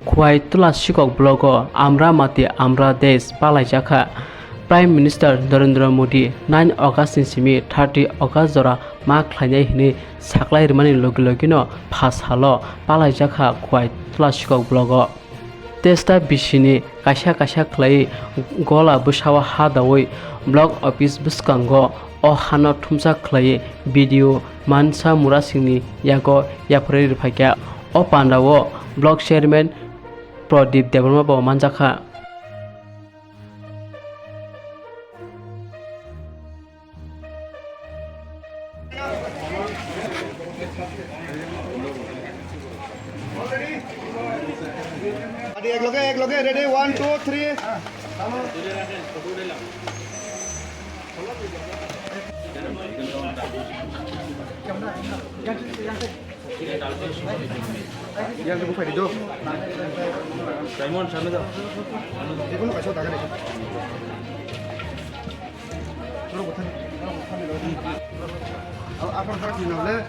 খুয়াই তুলা শিকক ব্লগ আমরা মাতি আমরা দেশ পালাই জাখা प्राइम मिनिस्टर नरेंद्र मोदी 9 अगस्त सिमी 30 अगस्त जरा मा खलायनाय हिनि साख्लाय रमानि लगे लगेनो फास हालो पालाय जाखा खुवाय तुलासिकक ब्लग टेस्टा बिसिनि कायसा खलाय गला बुसावा हादावै ब्लग अफिस बुसकांग अ हानो थुमसा खलाय भिडिअ मानसा मुरासिंनि यागो याफरे रिफाक्या अ पान्डावो ब्लग चेयरमैन प्रदीप देबरमा बो मानजाखा एक लोगे ready 1 2 3 yang ke buffet itu Simon sana dah dia pun kasih tangan itu terus bukan apa cara gini boleh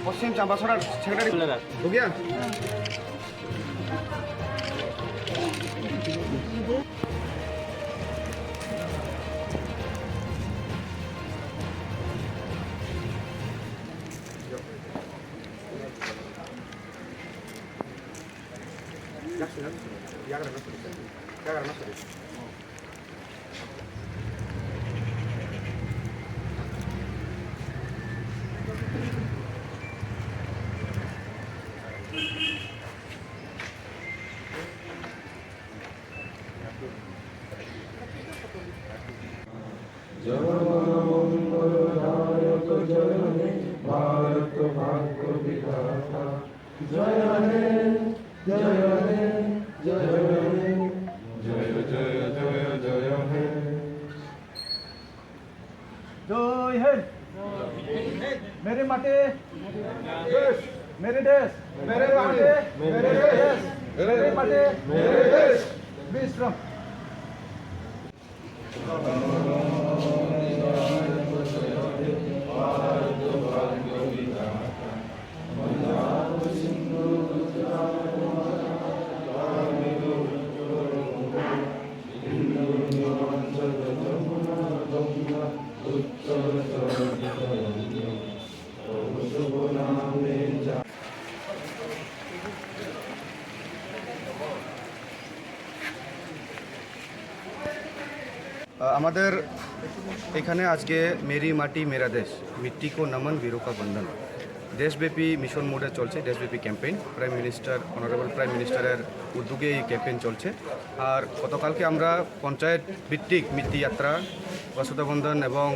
पश्चिम चंपासरा सेक्रेटरी हो गया क्या करना भारत भाग्य विधाता जय हे जय हे जय हे जय जय जय जय हे जय हे मेरे माटे देश मेरे देश मेरे माटे मेरे देश मेरे माटे मेरे देश विश्राम আমাদের এখানে আজকে মেরি মাটি মেরা দেশ মিট্টি কো নমন বীরো কা বন্ধন দেশব্যাপী মিশন মোডে চলছে দেশব্যাপী campaign prime minister honourable prime মিনিস্টারের উদ্যোগে এই ক্যাম্পেইন চলছে আর গতকালকে আমরা পঞ্চায়েত ভিত্তিক মিট্টি যাত্রা বসুধা বন্ধন এবং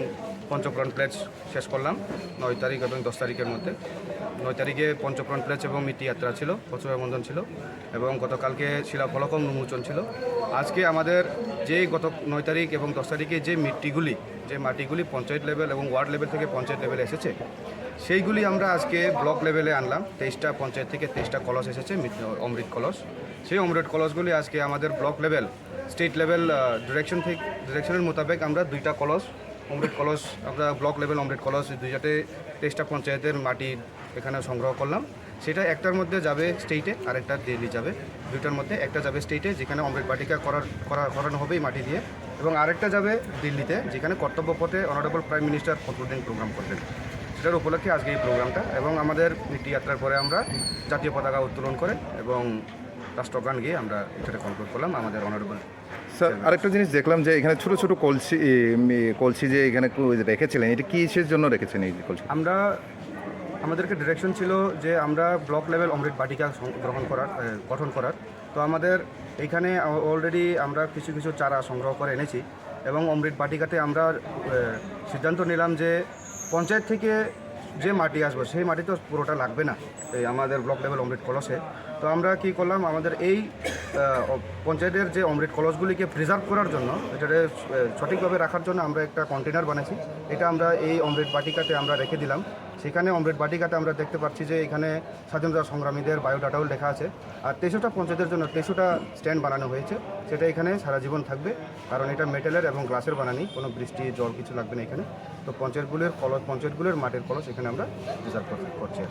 পঞ্চপ্রাণ প্লেজ শেষ করলাম 9 তারিখ এবং 10 তারিখের মধ্যে 9 তারিখে পঞ্চপ্রাণ প্লেজ এবং মিট্টি যাত্রা ছিল বসুধা বন্ধন ছিল এবং গতকালকে শিলাফলকম উন্মোচন ছিল আজকে আমাদের যে গত 9 তারিখ এবং 10 তারিখে যে মাটিগুলি পঞ্চায়েত লেভেল এবং ওয়ার্ড লেভেল থেকে পঞ্চায়েত লেভেলে এসেছে সেইগুলি আমরা আজকে ব্লক লেভেলে আনলাম 23টা পঞ্চায়েত থেকে 23টা কলস এসেছে অমৃত কলস সেই অমৃত কলসগুলি আজকে আমাদের ব্লক লেভেল স্টেট লেভেল ডিরেকশনের মোতাবেক আমরা 2টা কলস অমৃত কলস আমরা ব্লক লেভেল অমৃত কলস 23টা পঞ্চায়েতের মাটি এখানে সংগ্রহ করলাম সেটা একটার মধ্যে যাবে স্টেটে আর একটা দিল্লি যাবে দুইটার মধ্যে একটা যাবে স্টেটে যেখানে অমৃত বাটিকা করানো হবে মাটি দিয়ে এবং আরেকটা যাবে দিল্লিতে যেখানে কর্তব্য পথে অনারেবল প্রাইম মিনিস্টার কতদিন প্রোগ্রাম করবেন সেটার উপলক্ষে আজকে এই প্রোগ্রামটা এবং আমাদের মিটি যাত্রার পরে আমরা জাতীয় পতাকা উত্তোলন করে এবং রাষ্ট্রগান গিয়ে আমরা এটা কমপ্লিট করলাম আমাদের অনারেবল স্যার আরেকটা জিনিস দেখলাম যে এখানে ছোট ছোট কলসি যে এখানে রেখেছিলেন এটা কিসের জন্য রেখেছেন এই কলসি আমাদেরকে ডিরেকশন ছিল যে আমরা ব্লক লেভেল অমৃত বাটিকা গঠন করার তো আমাদের এইখানে অলরেডি আমরা কিছু চারা সংগ্রহ করে এনেছি এবং অমৃত বাটিকাতে আমরা সিদ্ধান্ত নিলাম যে পঞ্চায়েত থেকে যে মাটি আসবে সেই মাটি তো পুরোটা লাগবে না এই আমাদের ব্লক লেভেল অমৃত কলসে তো আমরা কি করলাম আমাদের এই পঞ্চায়েতের যে অমৃত কলসগুলিকে প্রিজার্ভ করার জন্য এটাকে সঠিকভাবে রাখার জন্য আমরা একটা কন্টেনার বানাইছি এটা আমরা এই অমৃত বাটিকাতে আমরা রেখে দিলাম সেখানে অমৃত বাটিকাতে আমরা দেখতে পাচ্ছি যে এখানে স্বাধীনতা সংগ্রামীদের বায়োডাটাও লেখা আছে আর 23টা পঞ্চায়েতের জন্য 23টা স্ট্যান্ড বানানো হয়েছে সেটা এখানে সারা জীবন থাকবে কারণ এটা মেটালের এবং গ্লাসের বানানি কোনো বৃষ্টি জল কিছু লাগবে না এখানে তো পঞ্চায়েতগুলোর মাটির কলস এখানে আমরা প্রিজার্ভ করছি।